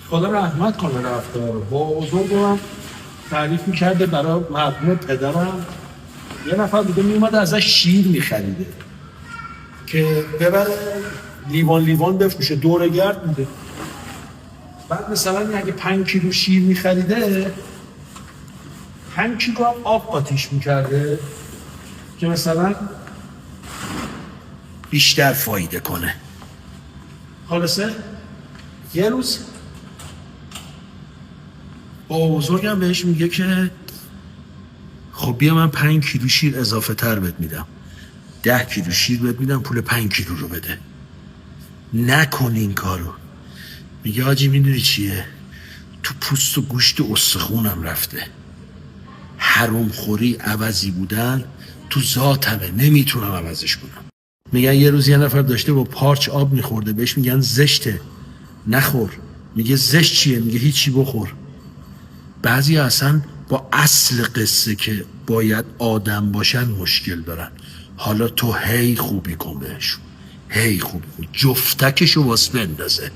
خدا رحمت کنه رفتار رو. با بزرگم تعریف میکرده برای مرحوم پدرم، یه نفر دیگه میومده ازش شیر میخریده که ببره لیوان لیوان بفروشه، دورگرد بوده. بعد مثلا اگه 5 کیلو شیر میخریده 5 کیلو هم آب آتیش میکرده که مثلا بیشتر فایده کنه. خلاصه یه روز با بزرگم بهش میگه که خب بیا من 5 کیلو شیر اضافه تر بهت میدم، 10 کیلو شیر بهت میدم، پول 5 کیلو رو بده. نکن این کارو. میگه حاجی میدونی چیه؟ تو پوست و گوشت استخونم رفته. حروم خوری عوضی بودن تو ذاتمه، نمیتونم عوضش کنم. میگن یه روز یه نفر داشته با پارچ آب میخورده، بهش میگن زشته نخور. میگه زشت چیه؟ میگه هیچی بخور. بعضی اصلا با اصل قصه که باید آدم باشن مشکل دارن. حالا تو هی خوبی کن بهشون، هی خوبی کن، جفتکشو واسه بندازه.